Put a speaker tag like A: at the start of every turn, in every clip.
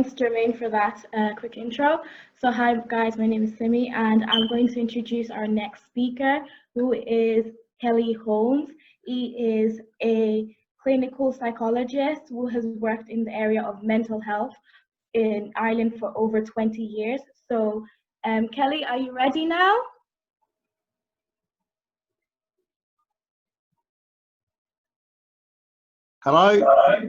A: Thanks, Jermaine, for that quick intro. So hi, guys, my name is Simi, and I'm going to introduce our next speaker, who is Kelly Holmes. He is a clinical psychologist who has worked in the area of mental health in Ireland for over 20 years. So, Kelly, are you ready now?
B: Hello?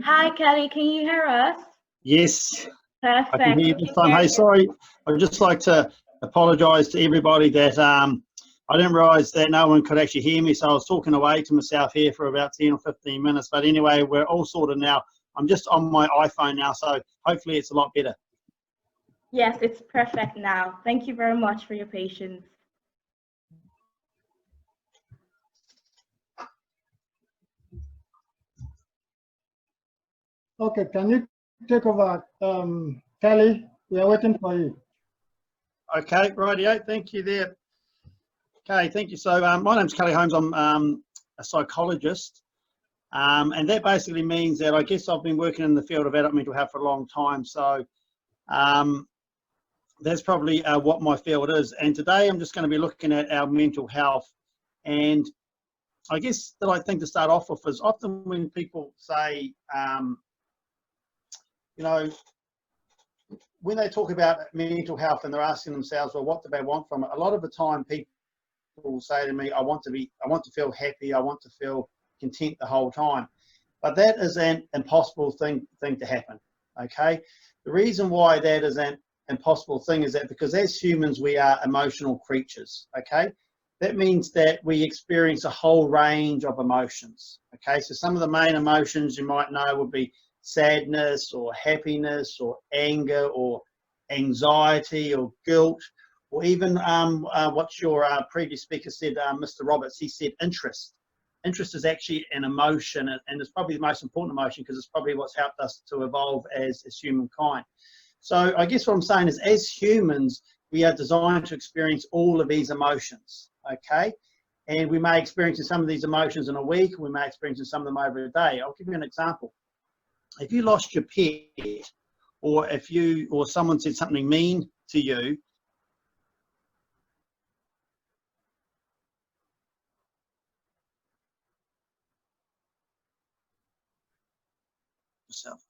A: Hi, Kelly, can you hear us?
B: Yes.
A: Perfect.
B: I can hear you this time. Hey, sorry, I'd just like to apologise to everybody that I didn't realise that no one could actually hear me, so I was talking away to myself here for about 10 or 15 minutes. But anyway, we're all sorted now. I'm just on my iPhone now, so hopefully it's a lot better.
A: Yes, it's perfect now. Thank you very much for your patience.
C: Okay, can you take over, Kelly? We are waiting for you.
B: Okay, rightio. Thank you there. Okay, thank you. So my name's Kelly Holmes. I'm a psychologist, and that basically means that I guess I've been working in the field of adult mental health for a long time. So that's probably what my field is. And today I'm just going to be looking at our mental health. And I guess that I think to start off with is often when people say, you know, when they talk about mental health and they're asking themselves, well, what do they want from it? A lot of the time people say to me, I want to feel happy, I want to feel content the whole time. But that is an impossible thing to happen, okay? The reason why that is an impossible thing is that because as humans, we are emotional creatures, okay? That means that we experience a whole range of emotions, okay? So some of the main emotions you might know would be sadness or happiness or anger or anxiety or guilt, or even what your previous speaker said, Mr. Roberts, he said interest. Interest is actually an emotion, and it's probably the most important emotion because it's probably what's helped us to evolve as humankind. So I guess what I'm saying is as humans, we are designed to experience all of these emotions, okay? And we may experience some of these emotions in a week, we may experience some of them over a day. I'll give you an example. If you lost your pet, or someone said something mean to you,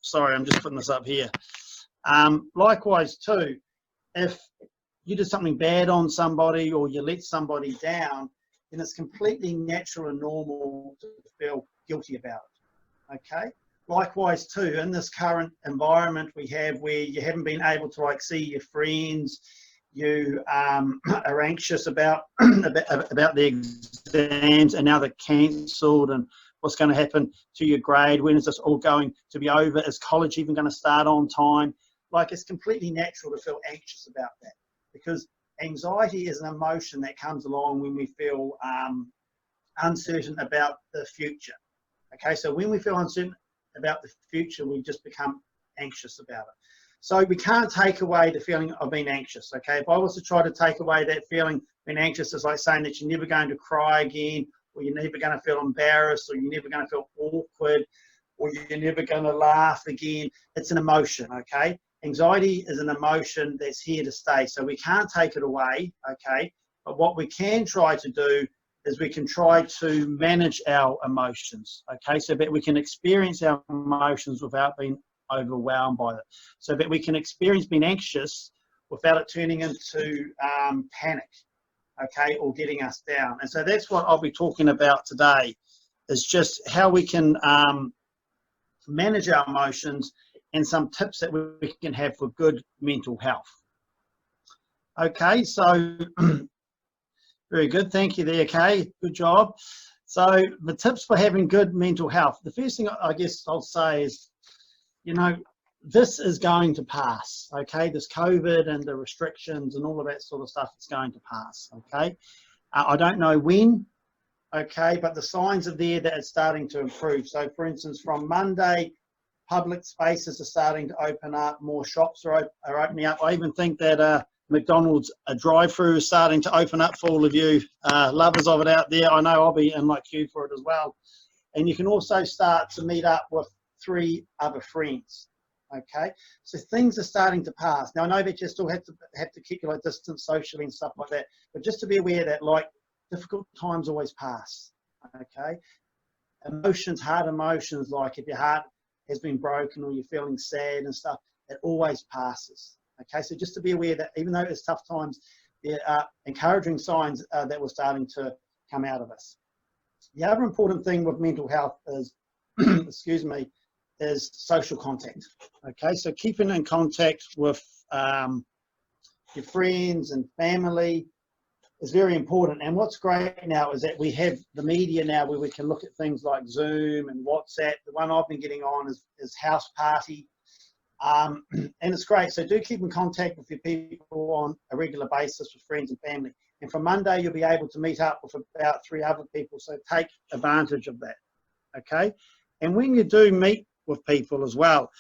B: sorry, I'm just putting this up here. Likewise too, if you did something bad on somebody or you let somebody down, then it's completely natural and normal to feel guilty about it, okay? Likewise too, in this current environment we have where you haven't been able to like see your friends, you are anxious about about the exams and now they're cancelled, and what's going to happen to your grade, when is this all going to be over, is college even going to start on time? Like, it's completely natural to feel anxious about that, because anxiety is an emotion that comes along when we feel uncertain about the future. Okay, so when we feel uncertain about the future, we just become anxious about it. So we can't take away the feeling of being anxious, okay? If I was to try to take away that feeling, being anxious is like saying that you're never going to cry again, or you're never going to feel embarrassed, or you're never going to feel awkward, or you're never going to laugh again. It's an emotion, okay? Anxiety is an emotion that's here to stay, so we can't take it away, okay? But what we can try to do is we can try to manage our emotions, okay? So that we can experience our emotions without being overwhelmed by it. So that we can experience being anxious without it turning into panic, okay, or getting us down. And so that's what I'll be talking about today, is just how we can manage our emotions and some tips that we can have for good mental health. Okay, so very good, thank you there, Kay, good job. So the tips for having good mental health. The first thing I guess I'll say is, you know, this is going to pass, okay? This COVID and the restrictions and all of that sort of stuff, it's going to pass, okay? I don't know when, okay, but the signs are there that it's starting to improve. So for instance, from Monday, public spaces are starting to open up, more shops are opening up. I even think that McDonald's drive-through is starting to open up for all of you lovers of it out there. I know I'll be in my queue for it as well. And you can also start to meet up with 3 other friends, Okay, so things are starting to pass. Now I know that you still have to keep your distance socially and stuff like that, but just to be aware that like difficult times always pass. Okay, emotions, hard emotions, like if your heart has been broken or you're feeling sad and stuff, it always passes. Okay, so just to be aware that even though it's tough times, there are encouraging signs that we're starting to come out of us. The other important thing with mental health is, excuse me, is social contact. Okay, so keeping in contact with your friends and family is very important. And what's great now is that we have the media now where we can look at things like Zoom and WhatsApp. The one I've been getting on is House Party. And it's great. So do keep in contact with your people on a regular basis with friends and family. And from Monday, you'll be able to meet up with about 3 other people. So take advantage of that. Okay. And when you do meet with people as well,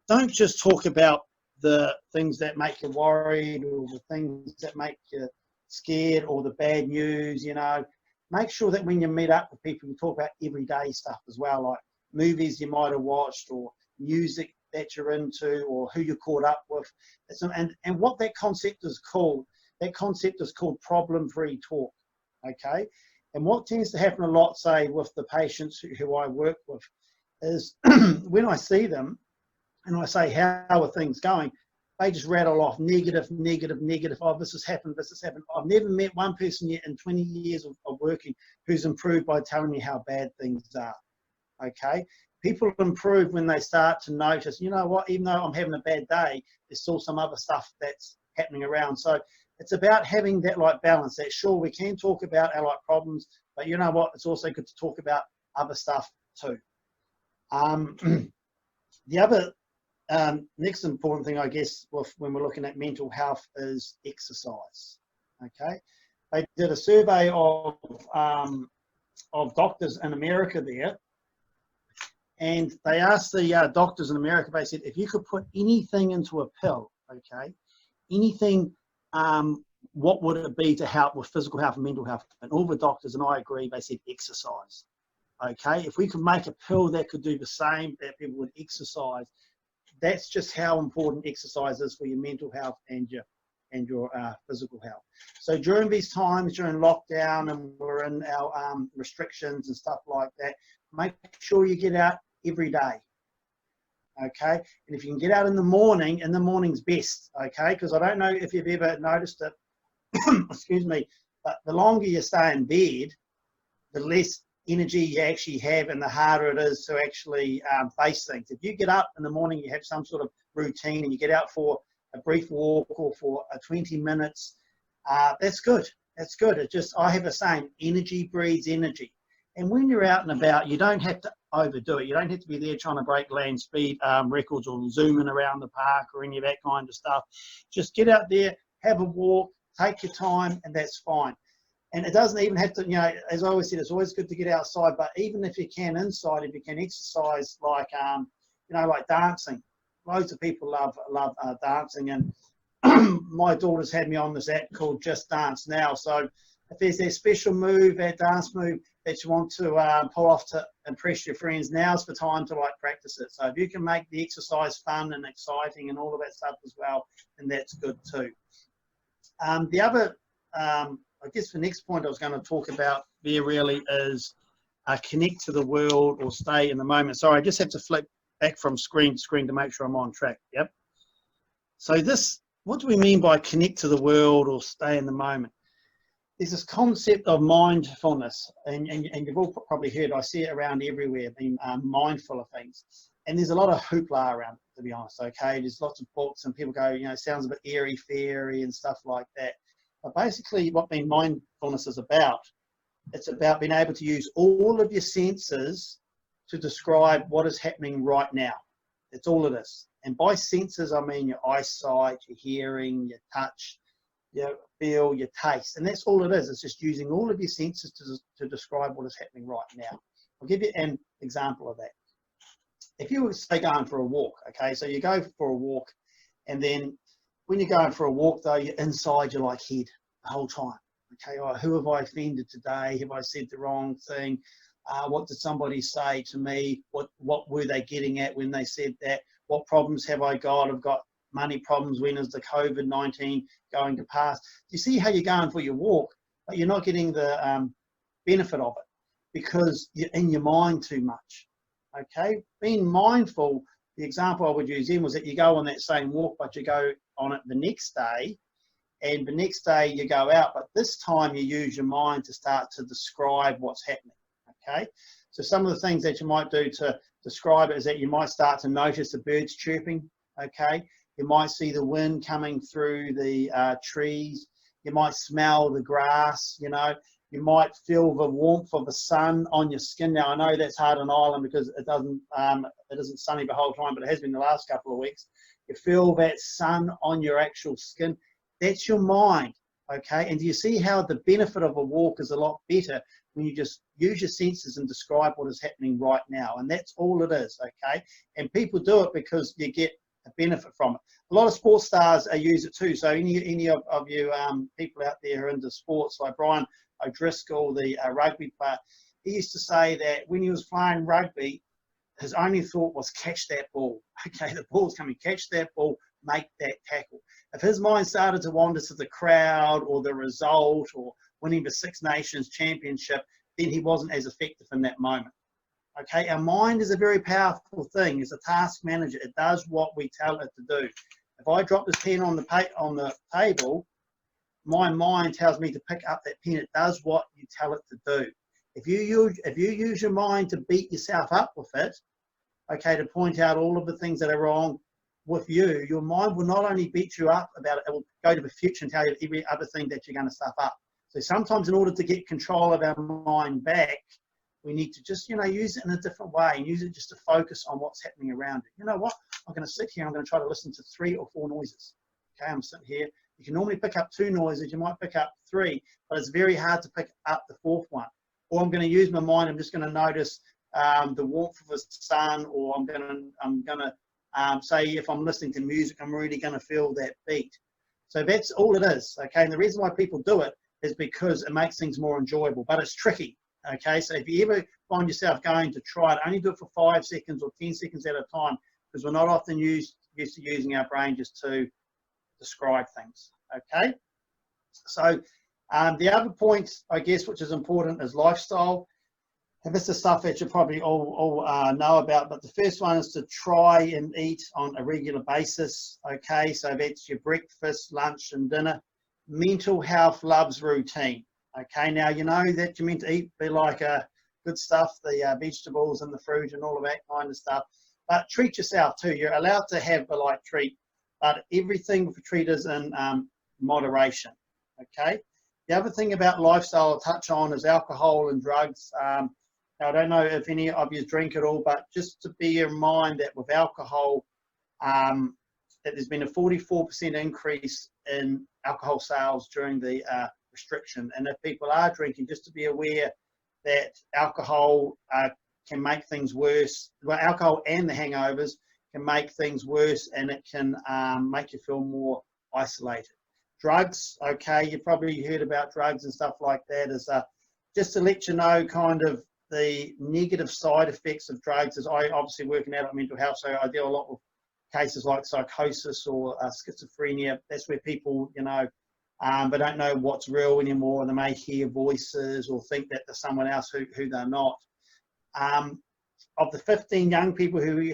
B: don't just talk about the things that make you worried or the things that make you scared or the bad news, you know. Make sure that when you meet up with people, you talk about everyday stuff as well, like movies you might have watched or music that you're into or who you caught up with. And what that concept is called problem-free talk, okay? And what tends to happen a lot, say, with the patients who I work with is when I see them and I say, how are things going? They just rattle off negative. Oh, this has happened. I've never met one person yet in 20 years of working who's improved by telling me how bad things are, okay? People improve when they start to notice, you know what, even though I'm having a bad day, there's still some other stuff that's happening around. So it's about having that like balance, that sure, we can talk about our like problems, but you know what, it's also good to talk about other stuff too. The other next important thing, I guess, when we're looking at mental health is exercise, okay? They did a survey of doctors in America there, and they asked the doctors in America, they said, if you could put anything into a pill, okay, anything, what would it be to help with physical health and mental health? And all the doctors, and I agree, they said exercise, okay? If we could make a pill that could do the same, that people would exercise, that's just how important exercise is for your mental health and your physical health. So during these times, during lockdown, and we're in our restrictions and stuff like that, make sure you get out every day, okay? And if you can get out in the morning's best, okay? Because I don't know if you've ever noticed it, excuse me, but the longer you stay in bed, the less energy you actually have and the harder it is to actually face things. If you get up in the morning, you have some sort of routine and you get out for a brief walk or for 20 minutes, that's good. That's good. It just, I have a saying, energy breeds energy. And when you're out and about, you don't have to overdo it. You don't have to be there trying to break land speed records or zooming around the park or any of that kind of stuff. Just get out there, have a walk, take your time, and that's fine. And it doesn't even have to, you know, as I always said, it's always good to get outside, but even if you can inside, if you can exercise like, you know, like dancing. Loads of people love dancing, and my daughter's had me on this app called Just Dance Now. So if there's that special move, that dance move that you want to pull off to impress your friends, now's the time to like practice it. So if you can make the exercise fun and exciting and all of that stuff as well, then that's good too. The other, I guess the next point I was going to talk about there really is connect to the world or stay in the moment. Sorry, I just have to flip back from screen to screen to make sure I'm on track. Yep. So this, what do we mean by connect to the world or stay in the moment? There's this concept of mindfulness, and you've all probably heard, I see it around everywhere, being mindful of things. And there's a lot of hoopla around it, to be honest, okay? There's lots of books and people go, you know, sounds a bit airy-fairy and stuff like that. But basically what being mindfulness is about, it's about being able to use all of your senses to describe what is happening right now. That's all it is. And by senses, I mean your eyesight, your hearing, your touch, your feel, your taste. And that's all it is. It's just using all of your senses to describe what is happening right now. I'll give you an example of that. If you were, say, going for a walk, okay, so you go for a walk, and then when you're going for a walk, though, you're inside your like head the whole time. Okay, oh, who have I offended today? Have I said the wrong thing? What did somebody say to me? What were they getting at when they said that? what problems have I got? I've got money problems. When is the COVID-19 going to pass? You see how you're going for your walk, but you're not getting the benefit of it because you're in your mind too much. Okay, being mindful, the example I would use in was that you go on that same walk, but you go on it the next day, and the next day you go out, but this time you use your mind to start to describe what's happening. Okay, so some of the things that you might do to describe it is that you might start to notice the birds chirping. Okay, you might see the wind coming through the trees. You might smell the grass, you know. You might feel the warmth of the sun on your skin. Now, I know that's hard on Ireland because it isn't sunny the whole time, but it has been the last couple of weeks. You feel that sun on your actual skin. That's your mind, okay? And do you see how the benefit of a walk is a lot better when you just use your senses and describe what is happening right now? And that's all it is, okay? And people do it because you get a benefit from it. A lot of sports stars use it too. So any of you people out there who are into sports, like Brian O'Driscoll, the rugby player, he used to say that when he was playing rugby, his only thought was catch that ball. Okay, the ball's coming, catch that ball, make that tackle. If his mind started to wander to the crowd or the result or winning the Six Nations Championship, then he wasn't as effective in that moment. Okay, our mind is a very powerful thing. It's a task manager. It does what we tell it to do. If I drop this pen on the table, my mind tells me to pick up that pen. It does what you tell it to do. If you use your mind to beat yourself up with it, okay, to point out all of the things that are wrong with you, your mind will not only beat you up about it, it will go to the future and tell you every other thing that you're going to stuff up. So sometimes in order to get control of our mind back, we need to just, use it in a different way and use it just to focus on what's happening around it. You know what? I'm going to sit here. I'm going to try to listen to 3 or 4 noises. Okay, I'm sitting here. You can normally pick up 2 noises. You might pick up 3, but it's very hard to pick up the 4th one. Or I'm going to use my mind. I'm just going to notice the warmth of the sun, or I'm going to say if I'm listening to music, I'm really going to feel that beat. So that's all it is. Okay, and the reason why people do it is because it makes things more enjoyable, but it's tricky. Okay, so if you ever find yourself going to try it, only do it for 5 seconds or 10 seconds at a time, because we're not often used to using our brain just to describe things. Okay, so the other point, I guess, which is important is lifestyle. And this is stuff that you probably all know about, but the first one is to try and eat on a regular basis. Okay, so that's your breakfast, lunch, and dinner. Mental health loves routine. Okay, now you know that you're meant to eat like good stuff, the vegetables and the fruit and all of that kind of stuff, but treat yourself too. You're allowed to have the light treat, but everything for treat is in moderation. Okay, the other thing about lifestyle I'll touch on is alcohol and drugs. Now, I don't know if any of you drink at all, but just to bear in mind that with alcohol, that there's been a 44% increase in alcohol sales during the restriction. And if people are drinking, just to be aware that alcohol can make things worse. Well, alcohol and the hangovers can make things worse, and it can make you feel more isolated. Drugs, okay, you probably heard about drugs and stuff like that, is just to let you know kind of the negative side effects of drugs. Is I obviously work in adult mental health, so I deal a lot with cases like psychosis or schizophrenia. That's where people, they don't know what's real anymore. They may hear voices or think that they're someone else who they're not. Of the 15 young people who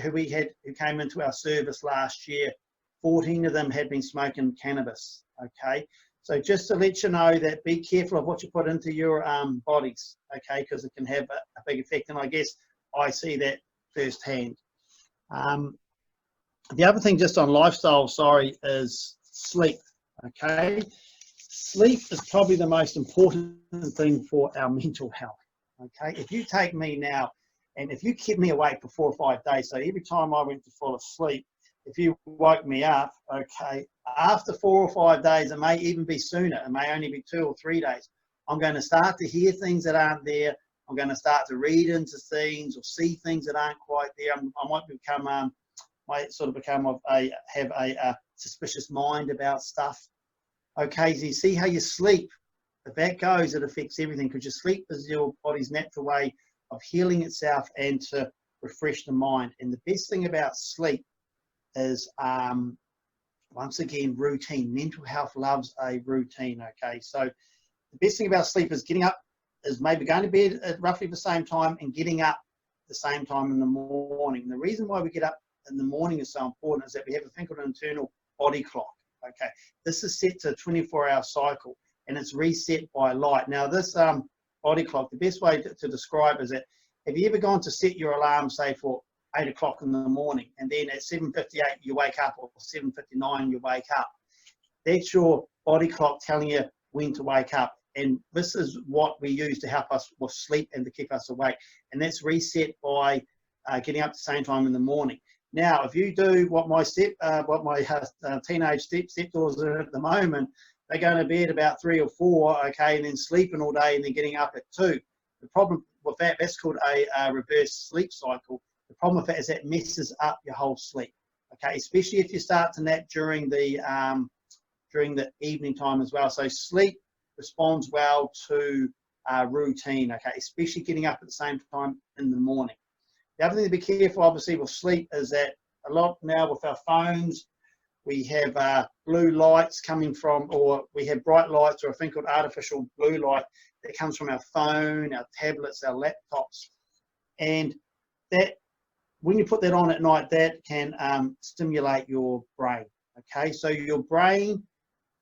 B: came into our service last year, 14 of them had been smoking cannabis. Okay, so just to let you know that be careful of what you put into your bodies. Okay, because it can have a big effect, and I guess I see that firsthand. The other thing just on lifestyle, is sleep. Okay, sleep is probably the most important thing for our mental health. Okay, if you take me now, and if you kept me awake for 4 or 5 days, so every time I went to fall asleep, if you woke me up, okay, after 4 or 5 days, it may even be sooner, it may only be 2 or 3 days, I'm going to start to hear things that aren't there. I'm going to start to read into things or see things that aren't quite there. I might have a suspicious mind about stuff. Okay, so you see how you sleep. If that goes, it affects everything, because your sleep is your body's natural way of healing itself and to refresh the mind. And the best thing about sleep is once again routine. Mental health loves a routine. Okay, so the best thing about sleep is getting up is maybe going to bed at roughly the same time and getting up the same time in the morning. The reason why we get up in the morning is so important is that we have a thing called an internal body clock. Okay, this is set to a 24-hour cycle and it's reset by light. Now this body clock, the best way to describe is that, have you ever gone to set your alarm, say for 8 o'clock in the morning, and then at 7:58 you wake up, or 7:59 you wake up? That's your body clock telling you when to wake up. And this is what we use to help us with sleep and to keep us awake. And that's reset by getting up at the same time in the morning. Now, if you do what my teenage stepdaughters are at the moment, they're going to bed about 3 or 4, okay, and then sleeping all day and then getting up at 2. The problem with that, that's called a reverse sleep cycle. The problem with that is that messes up your whole sleep, okay, especially if you start to nap during the evening time as well. So sleep responds well to routine, okay, especially getting up at the same time in the morning. The other thing to be careful, obviously, with sleep is that a lot now with our phones, we have blue lights coming from, or we have bright lights, or a thing called artificial blue light that comes from our phone, our tablets, our laptops. And that, when you put that on at night, that can stimulate your brain, okay? So your brain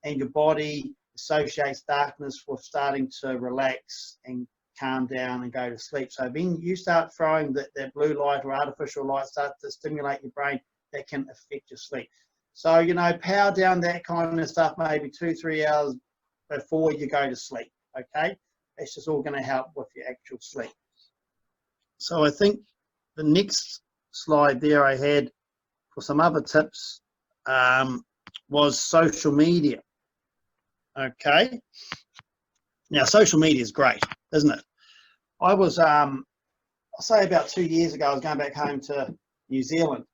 B: and your body associates darkness with starting to relax and calm down and go to sleep. So when you start throwing that blue light or artificial light start to stimulate your brain, that can affect your sleep. So, you know, power down that kind of stuff maybe 2-3 hours before you go to sleep, okay? That's just all going to help with your actual sleep. So I think the next slide there I had for some other tips was social media. Okay. Now, social media is great, isn't it? I was, I'll say about 2 years ago, I was going back home to New Zealand,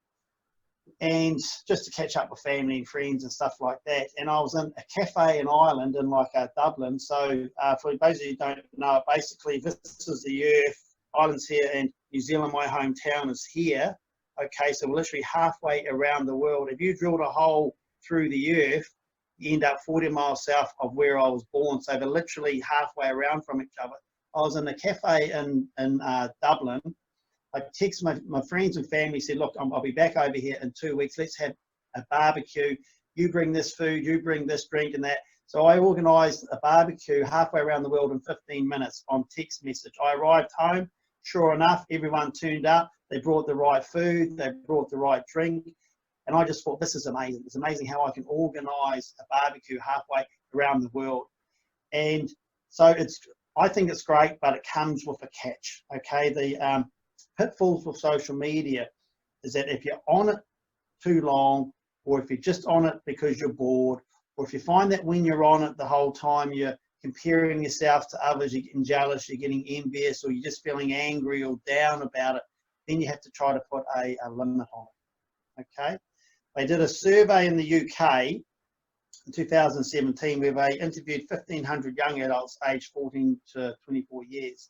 B: and just to catch up with family and friends and stuff like that. And I was in a cafe in Ireland in Dublin. So for those of you who don't know it, basically this is the Earth, Ireland's here, and New Zealand, my hometown, is here. Okay, so we're literally halfway around the world. If you drilled a hole through the Earth, you end up 40 miles south of where I was born. So they're literally halfway around from each other. I was in a cafe in Dublin. I texted my friends and family, said, look, I'll be back over here in 2 weeks. Let's have a barbecue. You bring this food, you bring this drink and that. So I organised a barbecue halfway around the world in 15 minutes on text message. I arrived home. Sure enough, everyone turned up. They brought the right food. They brought the right drink. And I just thought, this is amazing. It's amazing how I can organise a barbecue halfway around the world. And so I think it's great, but it comes with a catch, okay? The pitfalls with social media is that if you're on it too long, or if you're just on it because you're bored, or if you find that when you're on it the whole time you're comparing yourself to others, you're getting jealous, you're getting envious, or you're just feeling angry or down about it, then you have to try to put a limit on it, okay? They did a survey in the UK in 2017 where they interviewed 1,500 young adults aged 14 to 24 years.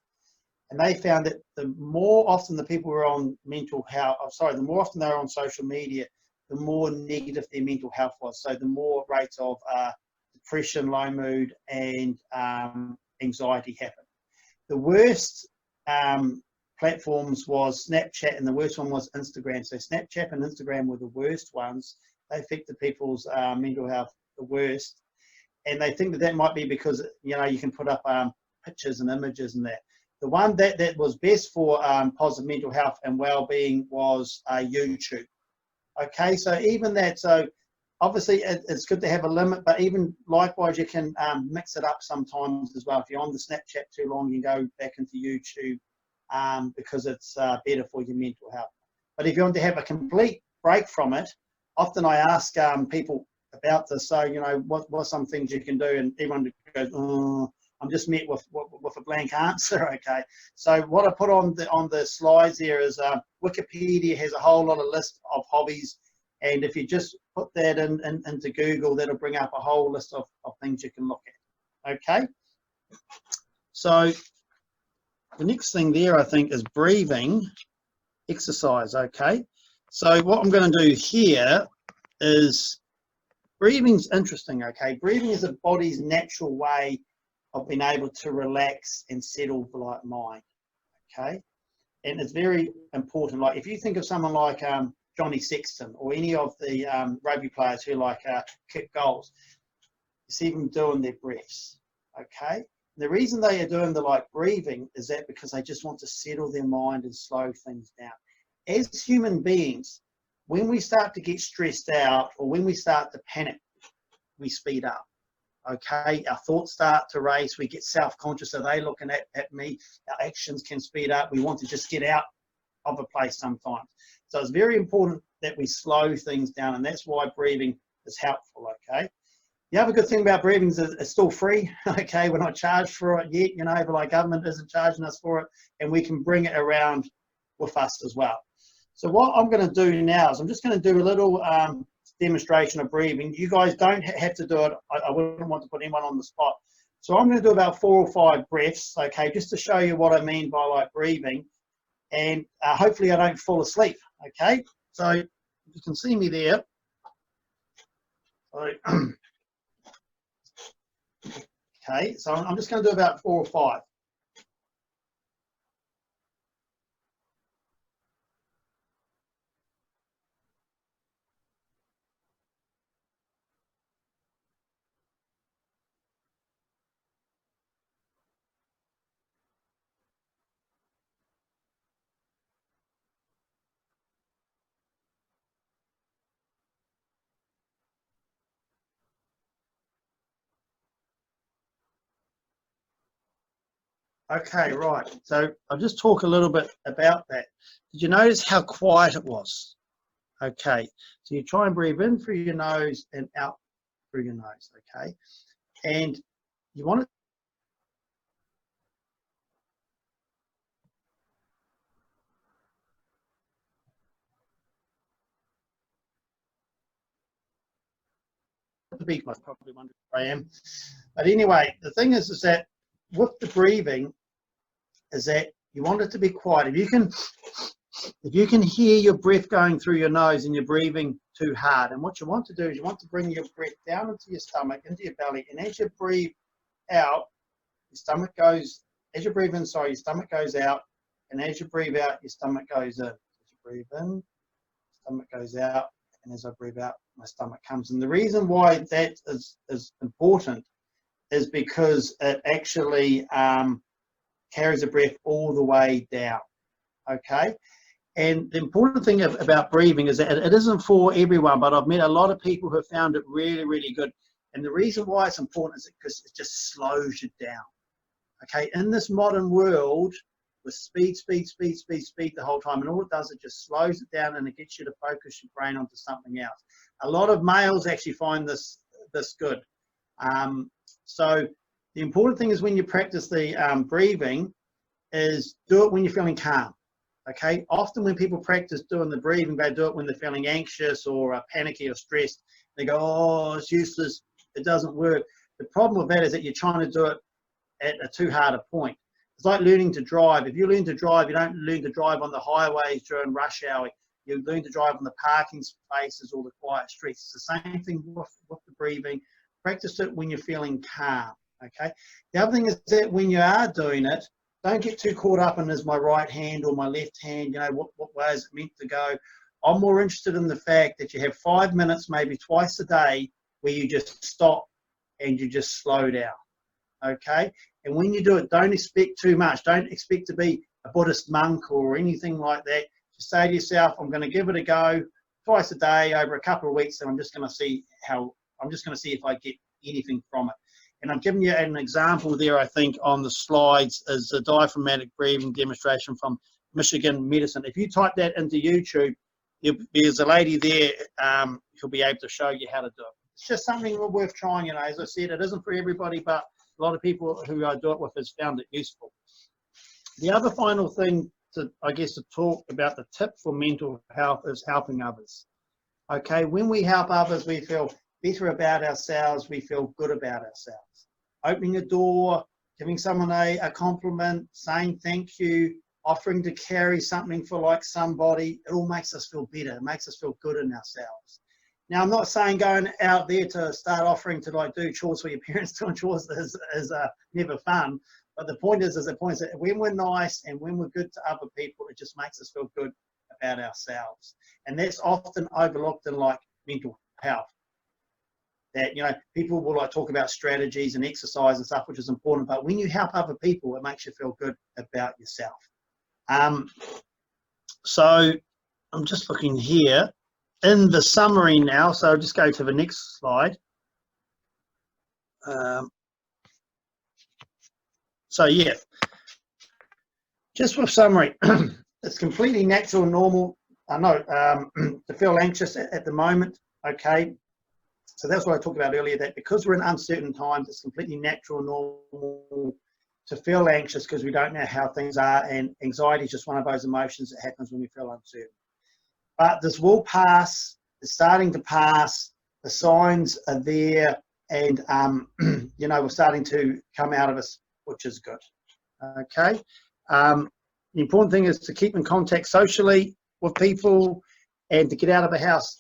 B: And they found that the more often the people were on the more often they were on social media, the more negative their mental health was. So the more rates of depression, low mood, and anxiety happened. The worst platforms was Snapchat, and the worst one was Instagram. So Snapchat and Instagram were the worst ones. They affected people's mental health the worst. And they think that might be because, you know, you can put up pictures and images and that. The one that was best for positive mental health and well-being was YouTube. Okay, so even that, so obviously it's good to have a limit, but even likewise you can mix it up sometimes as well. If you're on the Snapchat too long, you can go back into YouTube because it's better for your mental health. But if you want to have a complete break from it, often I ask people about this. So, you know, what are some things you can do? And everyone goes, oh, I'm just met with a blank answer. Okay, so what I put on the slides there is Wikipedia has a whole lot of list of hobbies, and if you just put that into Google, that'll bring up a whole list of things you can look at. Okay, so the next thing there I think is breathing exercise. Okay, So what I'm going to do here is, breathing's interesting, okay? Breathing is the body's natural way of being able to relax and settle the like mind, okay? And it's very important. Like if you think of someone like Johnny Sexton or any of the rugby players who like kick goals, you see them doing their breaths, okay? The reason they are doing the like breathing is that because they just want to settle their mind and slow things down. As human beings, when we start to get stressed out or when we start to panic, we speed up, okay? Our thoughts start to race, we get self-conscious, are they looking at me? Our actions can speed up, we want to just get out of a place sometimes. So it's very important that we slow things down, and that's why breathing is helpful, okay? The other good thing about breathing is it's still free, okay? We're not charged for it yet, you know, but like government isn't charging us for it, and we can bring it around with us as well. So what I'm going to do now is I'm just going to do a little demonstration of breathing. You guys don't have to do it. I wouldn't want to put anyone on the spot. So I'm going to do about 4 or 5 breaths, okay, just to show you what I mean by like breathing, and hopefully I don't fall asleep, okay? So you can see me there. So, okay, so I'm just going to do about 4 or 5. Okay, right. So I'll just talk a little bit about that. Did you notice how quiet it was? Okay, so you try and breathe in through your nose and out through your nose, okay? And you want it to be, I probably wonder where I am. But anyway, the thing is that with the breathing is that you want it to be quiet. If you can hear your breath going through your nose and you're breathing too hard, and what you want to do is you want to bring your breath down into your stomach, into your belly, and as you breathe out, your stomach goes, as you breathe in, sorry, your stomach goes out, and as you breathe out, your stomach goes in. As you breathe in, stomach goes out, and as I breathe out, my stomach comes in. The reason why that is important is because it actually carries the breath all the way down, okay? And the important thing about breathing is that it isn't for everyone, but I've met a lot of people who have found it really, really good. And the reason why it's important is because it just slows you down, okay? In this modern world, with speed the whole time, and all it does, it just slows it down and it gets you to focus your brain onto something else. A lot of males actually find this good. So the important thing is when you practice the breathing is do it when you're feeling calm. Okay, often when people practice doing the breathing, they do it when they're feeling anxious or panicky or stressed. They go, oh, it's useless, it doesn't work. The problem with that is that you're trying to do it at a too hard a point. It's like learning to drive. If you learn to drive, you don't learn to drive on the highways during rush hour. You learn to drive on the parking spaces or the quiet streets. It's the same thing with the breathing. Practice it when you're feeling calm, okay? The other thing is that when you are doing it, don't get too caught up in is my right hand or my left hand, you know, what way is it meant to go? I'm more interested in the fact that you have 5 minutes, maybe twice a day, where you just stop and you just slow down, okay? And when you do it, don't expect too much. Don't expect to be a Buddhist monk or anything like that. Just say to yourself, I'm going to give it a go twice a day over a couple of weeks, and I'm just going to see if I get anything from it. And I've given you an example there, I think, on the slides is a diaphragmatic breathing demonstration from Michigan Medicine. If you type that into YouTube, there's a lady there who'll be able to show you how to do it. It's just something worth trying, you know. As I said, it isn't for everybody, but a lot of people who I do it with has found it useful. The other final thing to talk about, the tip for mental health, is helping others. Okay, when we help others, we feel better about ourselves, we feel good about ourselves. Opening a door, giving someone a compliment, saying thank you, offering to carry something for like somebody, it all makes us feel better. It makes us feel good in ourselves. Now, I'm not saying going out there to start offering to like do chores for your parents. Doing chores is never fun. But the point is that when we're nice and when we're good to other people, it just makes us feel good about ourselves. And that's often overlooked in like mental health. That, you know, people will like talk about strategies and exercise and stuff, which is important. But when you help other people, it makes you feel good about yourself. So I'm just looking here in the summary now. So I'll just go to the next slide. So yeah, just with summary, it's completely natural and normal. I know to feel anxious at the moment. Okay, so that's what I talked about earlier. That because we're in uncertain times, it's completely natural and normal to feel anxious because we don't know how things are, and anxiety is just one of those emotions that happens when we feel uncertain. But this will pass. It's starting to pass. The signs are there, and you know, we're starting to come out of this, which is good. Okay. The important thing is to keep in contact socially with people and to get out of the house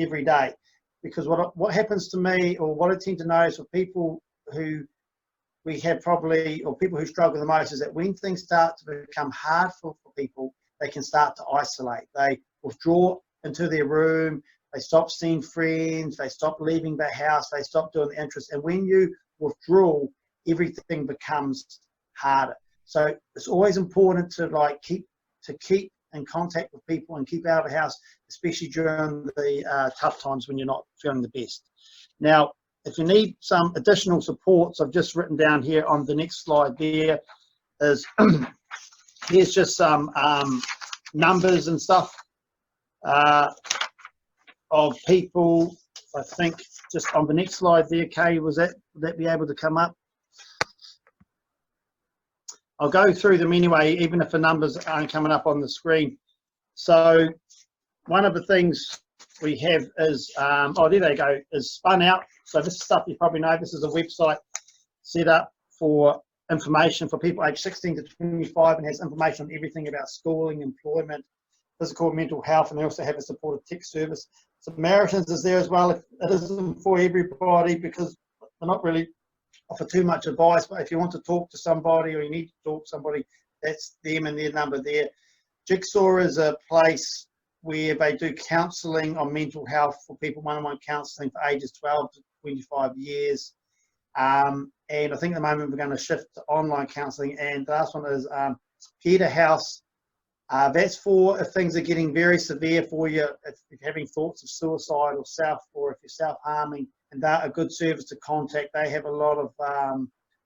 B: every day. Because what happens to me, or what I tend to notice with people who we have probably, or people who struggle the most, is that when things start to become hard for people, they can start to isolate. They withdraw into their room, they stop seeing friends, they stop leaving the house, they stop doing the interests. And when you withdraw, everything becomes harder. So it's always important to like keep in contact with people and keep out of the house, especially during the tough times when you're not feeling the best. Now, if you need some additional supports, I've just written down here on the next slide there is here's just some numbers and stuff of people. I think just on the next slide there, Kay, would that be able to come up? I'll go through them anyway, even if the numbers aren't coming up on the screen. So one of the things we have is, oh, there they go, is Spun Out. So this is stuff you probably know. This is a website set up for information for people aged 16 to 25 and has information on everything about schooling, employment, physical and mental health, and they also have a supportive tech service. Samaritans is there as well. It isn't for everybody because they're not really offer too much advice, but if you want to talk to somebody or you need to talk to somebody, that's them and their number there. Jigsaw is a place where they do counselling on mental health for people, one-on-one counselling for ages 12 to 25 years. And I think at the moment we're going to shift to online counselling. And the last one is Peter House. That's for if things are getting very severe for you, if you're having thoughts of suicide or if you're self-harming, and they're a good service to contact. They have a lot of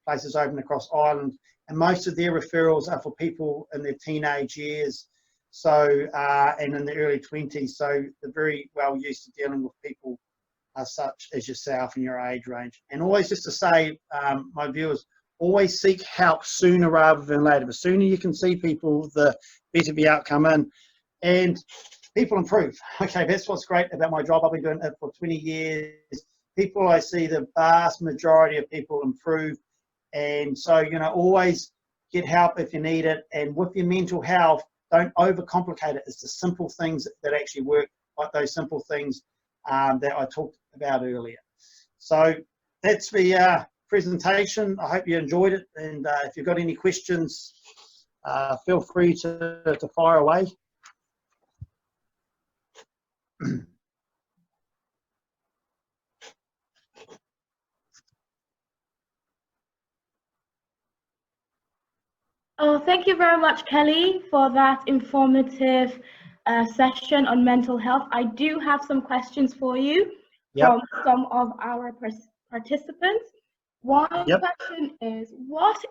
B: places open across Ireland, and most of their referrals are for people in their teenage years, so and in the early 20s. So they're very well used to dealing with people such as yourself and your age range. And always just to say, my viewers, always seek help sooner rather than later. The sooner you can see people, the better the outcome in. And people improve. Okay, that's what's great about my job. I've been doing it for 20 years. People, I see the vast majority of people improve. And so, you know, always get help if you need it. And with your mental health, don't overcomplicate it. It's the simple things that actually work, like those simple things that I talked about earlier. So that's the presentation. I hope you enjoyed it. And if you've got any questions, feel free to fire away.
A: Oh, thank you very much, Kelly, for that informative session on mental health. I do have some questions for you from some of our participants. One question is, what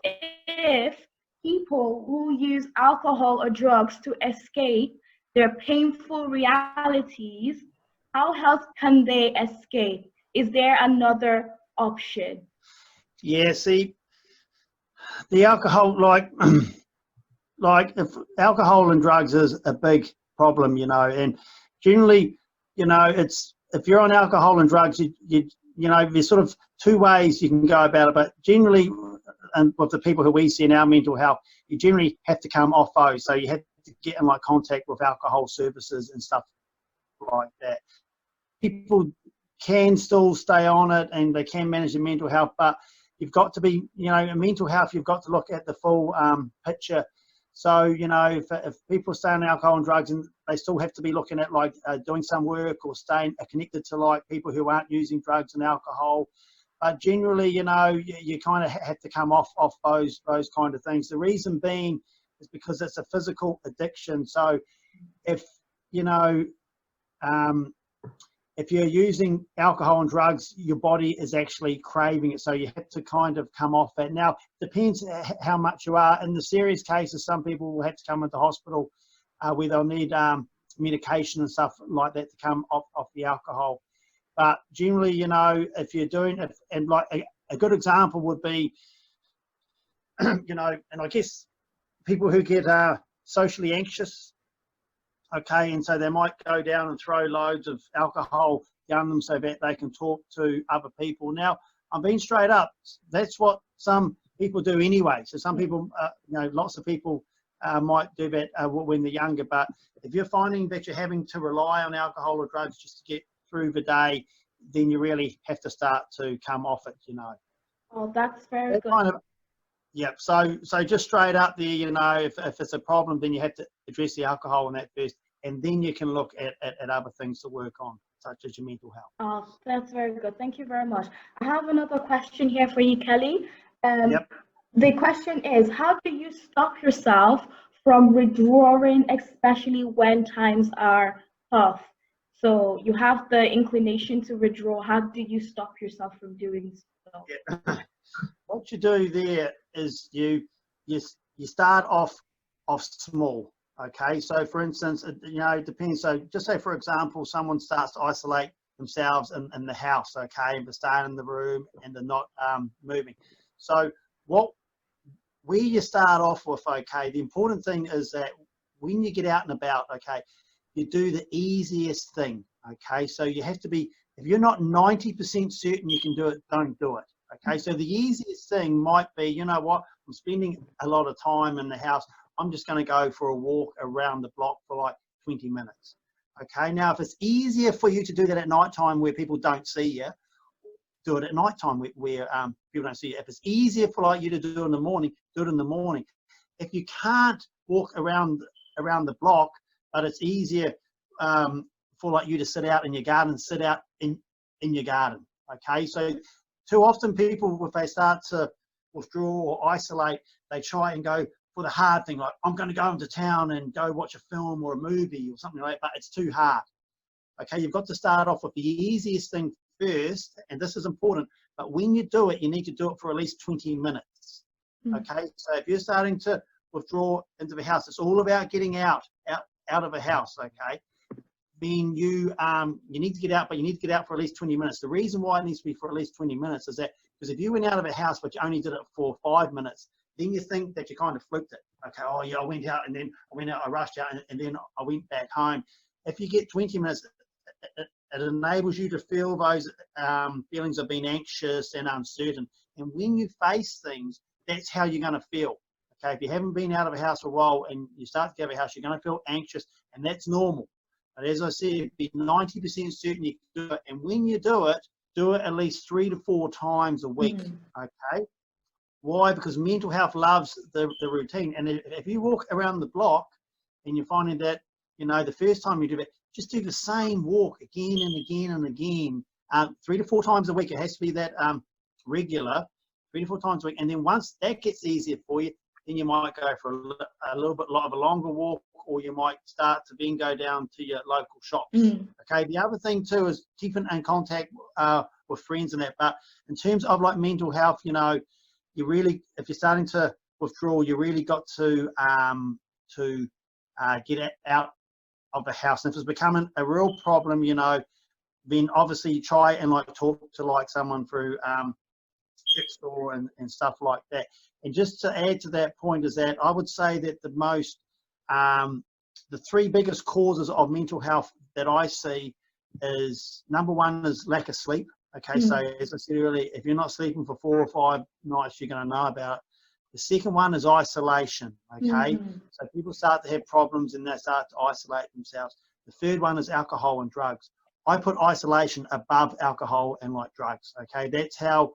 A: if people who use alcohol or drugs to escape their painful realities, how else can they escape? Is there another option?
B: Yeah, see, the alcohol, like if alcohol and drugs is a big problem, you know, and generally, you know, it's if you're on alcohol and drugs, you know, there's sort of two ways you can go about it, but generally, and with the people who we see in our mental health, you generally have to come off those. So you have to get in like contact with alcohol services and stuff like that. People can still stay on it and they can manage their mental health, but you've got to be, you know, in mental health, you've got to look at the full picture. So, you know, if people stay on alcohol and drugs, and they still have to be looking at like doing some work or staying connected to like people who aren't using drugs and alcohol. But generally, you know, you kind of have to come off those kind of things. The reason being is because it's a physical addiction. So if, you know, if you're using alcohol and drugs, your body is actually craving it. So you have to kind of come off that. Now, depends how much you are. In the serious cases, some people will have to come into hospital where they'll need medication and stuff like that to come off the alcohol. But generally, you know, if you're doing it, and like a good example would be, you know, and I guess people who get socially anxious, okay, and so they might go down and throw loads of alcohol down them so that they can talk to other people. Now, I'm being straight up. That's what some people do anyway. So some people, you know, lots of people might do that when they're younger. But if you're finding that you're having to rely on alcohol or drugs just to get through the day, then you really have to start to come off it, you know.
A: Oh, that's very good.
B: Kind of, yeah, so just straight up there, you know, if it's a problem, then you have to address the alcohol in that first, and then you can look at other things to work on, such as your mental health.
A: Oh, that's very good. Thank you very much. I have another question here for you, Kelly.
B: Yep.
A: The question is, how do you stop yourself from withdrawing, especially when times are tough? So you have the inclination to withdraw. How do you stop yourself from doing so?
B: Yeah. What you do there is you start off small. Okay, so for instance, you know, it depends. So just say, for example, someone starts to isolate themselves in the house, okay, and they're staying in the room and they're not moving. So where you start off with, okay, the important thing is that when you get out and about, okay, you do the easiest thing, okay? So you have to be, if you're not 90% certain you can do it, don't do it, okay? So the easiest thing might be, you know what, I'm spending a lot of time in the house, I'm just going to go for a walk around the block for like 20 minutes. Okay, now if it's easier for you to do that at night time where people don't see you, do it at night time where people don't see you. If it's easier for like you to do it in the morning, do it in the morning. If you can't walk around the block, but it's easier for like you to sit out in your garden, sit out in your garden. Okay, so too often people, if they start to withdraw or isolate, they try and go for the hard thing, like I'm going to go into town and go watch a film or a movie or something like that, but it's too hard. Okay, you've got to start off with the easiest thing first, and this is important, but when you do it, you need to do it for at least 20 minutes. Okay, so if you're starting to withdraw into the house, it's all about getting out of the house, okay? Then you need to get out, but you need to get out for at least 20 minutes. The reason why it needs to be for at least 20 minutes is that because if you went out of a house but you only did it for 5 minutes, then you think that you kind of flipped it. Okay, oh yeah, I went out and then I went out, I rushed out and then I went back home. If you get 20 minutes, it enables you to feel those feelings of being anxious and uncertain. And when you face things, that's how you're going to feel. Okay, if you haven't been out of a house for a while and you start to get out of a house, you're going to feel anxious, and that's normal. But as I said, be 90% certain you can do it. And when you do it at least 3 to 4 times a week. Okay. Why? Because mental health loves the routine. And if you walk around the block and you're finding that, you know, the first time you do it, just do the same walk again and again and again, 3 to 4 times a week. It has to be that regular, 3 to 4 times a week. And then once that gets easier for you, then you might go for a little bit of a longer walk, or you might start to then go down to your local shops. Okay. The other thing too is keeping in contact with friends and that. But in terms of like mental health, you know, you really, if you're starting to withdraw, you really got to get out of the house. And if it's becoming a real problem, you know, then obviously try and like talk to like someone through text or and stuff like that. And just to add to that point is that I would say that the most the 3 biggest causes of mental health that I see is, number 1 is lack of sleep. Okay, so as I said earlier, if you're not sleeping for 4 or 5 nights, you're going to know about it. The second one is isolation. Okay, so people start to have problems and they start to isolate themselves. The third one is alcohol and drugs. I put isolation above alcohol and like drugs. Okay, that's how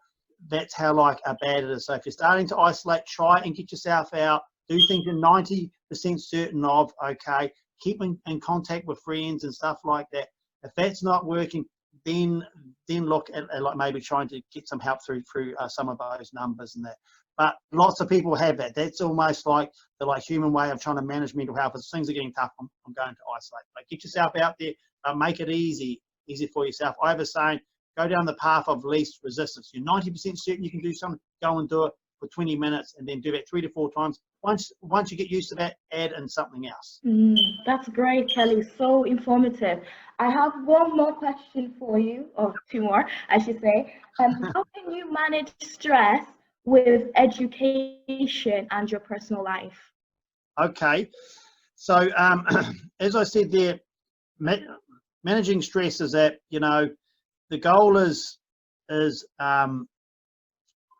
B: like bad it is. So if you're starting to isolate, try and get yourself out. Do things you're 90% certain of. Okay, keep in contact with friends and stuff like that. If that's not working, then look at like maybe trying to get some help through some of those numbers and that. But lots of people have that. That's almost like the human way of trying to manage mental health. As things are getting tough, I'm going to isolate. Like, get yourself out there, make it easy for yourself. I have a saying, go down the path of least resistance. You're 90% certain you can do something, go and do it for 20 minutes and then do that 3 to 4 times. Once you get used to that, add in something else.
A: That's great, Kelly. So informative. I have one more question for you, or 2 more, I should say. How can you manage stress with education and your personal life?
B: Okay, so as I said there, managing stress is that, the goal is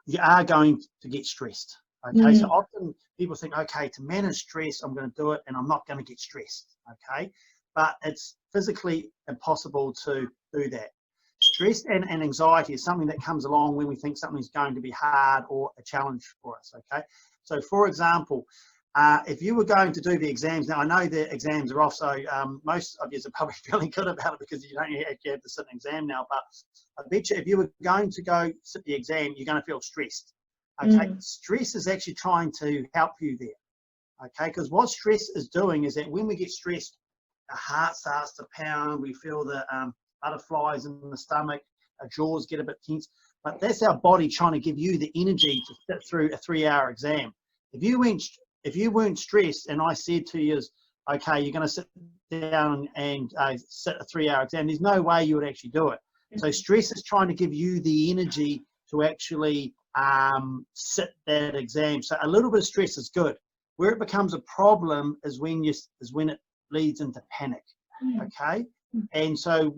B: you are going to get stressed. Okay, so often people think, okay, to manage stress, I'm going to do it and I'm not going to get stressed. Okay, but it's physically impossible to do that. Stress and anxiety is something that comes along when we think something's going to be hard or a challenge for us. Okay, so for example, if you were going to do the exams, now I know the exams are off, so most of you are probably feeling good about it because you don't actually have to sit an exam now, but I bet you if you were going to go sit the exam, you're going to feel stressed. Okay, stress is actually trying to help you there. Okay, because what stress is doing is that when we get stressed, our heart starts to pound, we feel the butterflies in the stomach, our jaws get a bit tense, but that's our body trying to give you the energy to sit through a 3-hour exam. If you weren't stressed and I said to you, okay, you're going to sit down and sit a 3-hour exam, there's no way you would actually do it. So stress is trying to give you the energy to actually sit that exam. So a little bit of stress is good. Where it becomes a problem is when it leads into panic. Okay, and so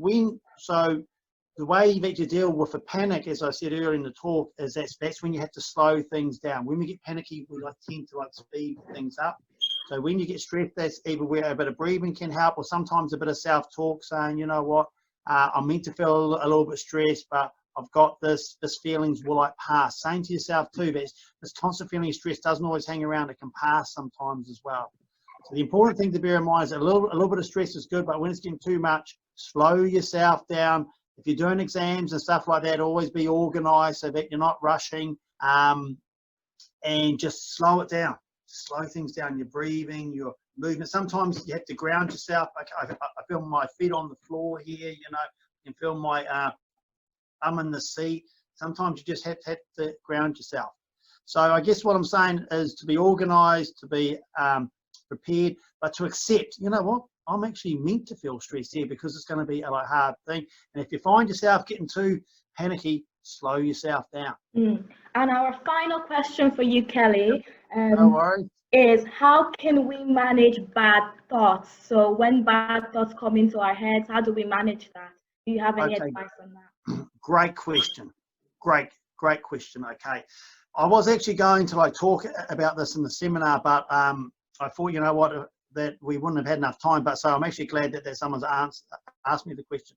B: the way that you deal with a panic, as I said earlier in the talk, is that's when you have to slow things down. When we get panicky, we tend to speed things up. So when you get stressed, that's either where a bit of breathing can help, or sometimes a bit of self-talk, saying, you know what, I'm meant to feel a little bit stressed, but I've got this feelings will pass. Saying to yourself too, that this constant feeling of stress doesn't always hang around. It can pass sometimes as well. So the important thing to bear in mind is a little bit of stress is good, but when it's getting too much, slow yourself down. If you're doing exams and stuff like that, always be organised so that you're not rushing, and just slow it down. Slow things down, your breathing, your movement. Sometimes you have to ground yourself. I feel my feet on the floor here, you can feel my thumb in the seat. Sometimes you just have to ground yourself. So I guess what I'm saying is to be organised, to be prepared, but to accept, you know what, I'm actually meant to feel stressed here because it's going to be a hard thing. And if you find yourself getting too panicky, slow yourself down.
A: And our final question for you, Kelly,
B: no worries,
A: is how can we manage bad thoughts? So when bad thoughts come into our heads, how do we manage that? Do you have any advice on that?
B: Great question. Great question. Okay. I was actually going to talk about this in the seminar, but I thought, you know what, that we wouldn't have had enough time. But so I'm actually glad that someone's asked me the question.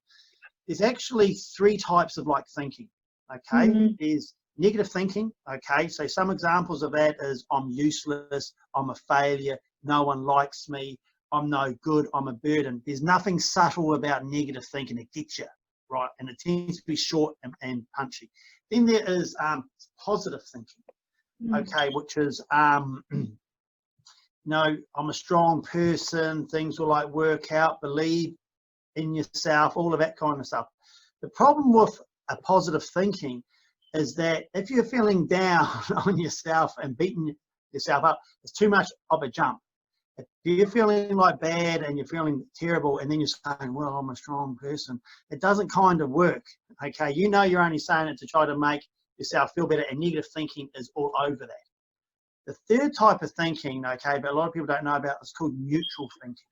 B: There's actually 3 types of thinking. Okay. There's negative thinking. Okay. So some examples of that is I'm useless, I'm a failure, no one likes me, I'm no good, I'm a burden. There's nothing subtle about negative thinking. It gets you, right? And it tends to be short and punchy. Then there is positive thinking, okay, which is, no, I'm a strong person, things will work out, believe in yourself, all of that kind of stuff. The problem with a positive thinking is that if you're feeling down on yourself and beating yourself up, it's too much of a jump. If you're feeling bad and you're feeling terrible and then you're saying, well, I'm a strong person, it doesn't kind of work. Okay, you're only saying it to try to make yourself feel better, and negative thinking is all over that. The third type of thinking, okay, but a lot of people don't know about, it's called neutral thinking.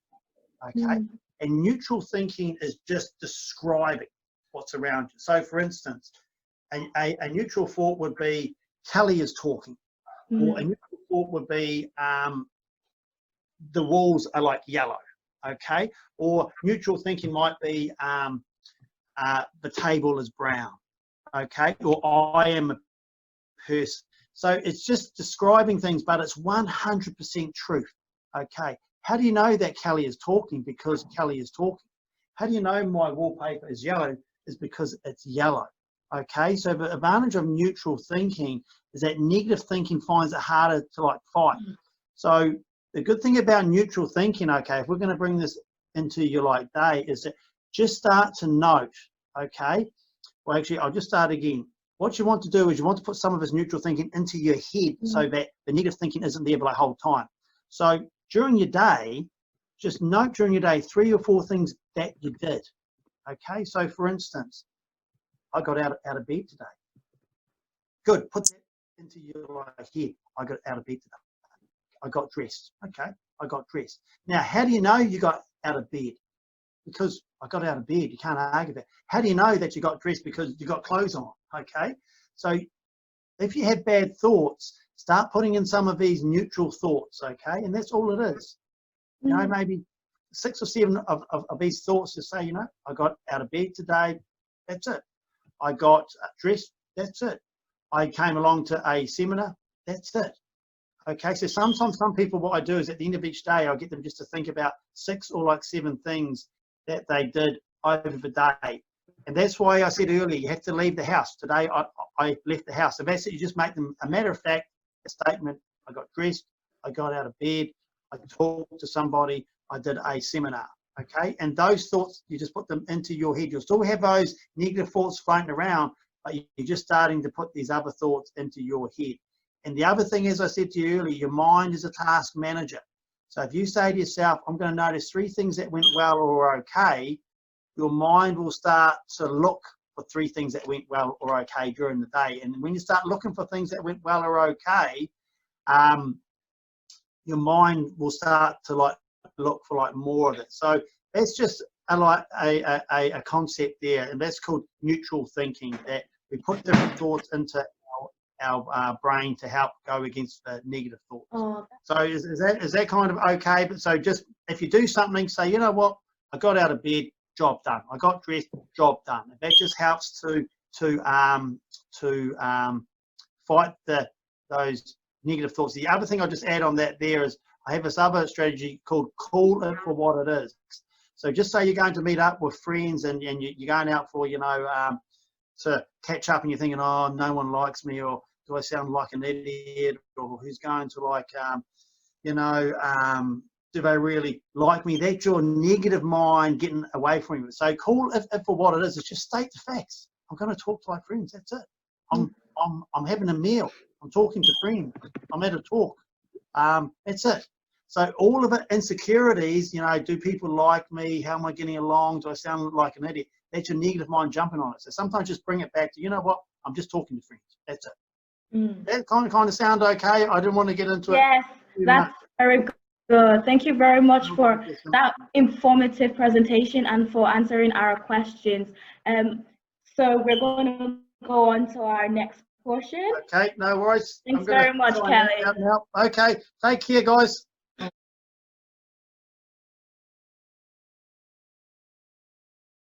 B: Okay, and neutral thinking is just describing what's around you. So for instance, a neutral thought would be Kelly is talking, or a neutral thought would be the walls are like yellow, okay? Or neutral thinking might be the table is brown, okay? Or I am a person. So it's just describing things, but it's 100% truth, okay? How do you know that Kelly is talking? Because Kelly is talking. How do you know my wallpaper is yellow? Is because it's yellow, okay? So the advantage of neutral thinking is that negative thinking finds it harder to like fight. So the good thing about neutral thinking, okay, if we're going to bring this into your like day, is that just start to note, okay? Well, actually, I'll just start again. What you want to do is you want to put some of this neutral thinking into your head so that the negative thinking isn't there for the whole time. So during your day, just note during your day 3 or 4 things that you did, okay? So for instance, I got out of bed today. Good, put that into your head. I got out of bed today. I got dressed, okay? I got dressed. Now, how do you know you got out of bed? Because I got out of bed, you can't argue that. How do you know that you got dressed? Because you got clothes on, okay? So if you have bad thoughts, start putting in some of these neutral thoughts, okay? And that's all it is. You know, maybe 6 or 7 of these thoughts to say, you know, I got out of bed today, that's it. I got dressed, that's it. I came along to a seminar, that's it. Okay, so sometimes some people, what I do is at the end of each day, I'll get them just to think about 6 or like 7 things that they did over the day. And that's why I said earlier, you have to leave the house. Today, I left the house. So that's it, you just make them a matter of fact, a statement. I got dressed, I got out of bed, I talked to somebody, I did a seminar, okay? And those thoughts, you just put them into your head. You'll still have those negative thoughts floating around, but you're just starting to put these other thoughts into your head. And the other thing, as I said to you earlier, your mind is a task manager. So if you say to yourself, I'm going to notice 3 things that went well or okay, your mind will start to look for 3 things that went well or okay during the day. And when you start looking for things that went well or okay, your mind will start to like look for like more of it. So that's just a concept there, and that's called neutral thinking, that we put different thoughts into our brain to help go against the negative thoughts. So is that kind of okay? But so just if you do something, say, you know what, I got out of bed, job done. I got dressed, job done. That just helps to fight those negative thoughts. The other thing I'll just add on that there is I have this other strategy called call it for what it is. So just say you're going to meet up with friends and you're going out for, you know, to catch up, and you're thinking, oh, no one likes me, or do I sound like an idiot, or who's going to like, you know, do they really like me? That's your negative mind getting away from you. So call it for what it is. It's just state the facts. I'm going to talk to my friends. That's it. I'm having a meal. I'm talking to friends. I'm at a talk. That's it. So all of it, insecurities, you know, do people like me? How am I getting along? Do I sound like an idiot? That's your negative mind jumping on it. So sometimes just bring it back to, you know what, I'm just talking to friends. That's it. That kind of sound okay? I didn't want to get into it.
A: Yes, that's very good. Thank you very much for that informative presentation and for answering our questions. So we're going to go on to our next portion.
B: Okay, no worries.
A: Thanks very much, Kelly.
B: Okay, take care, guys.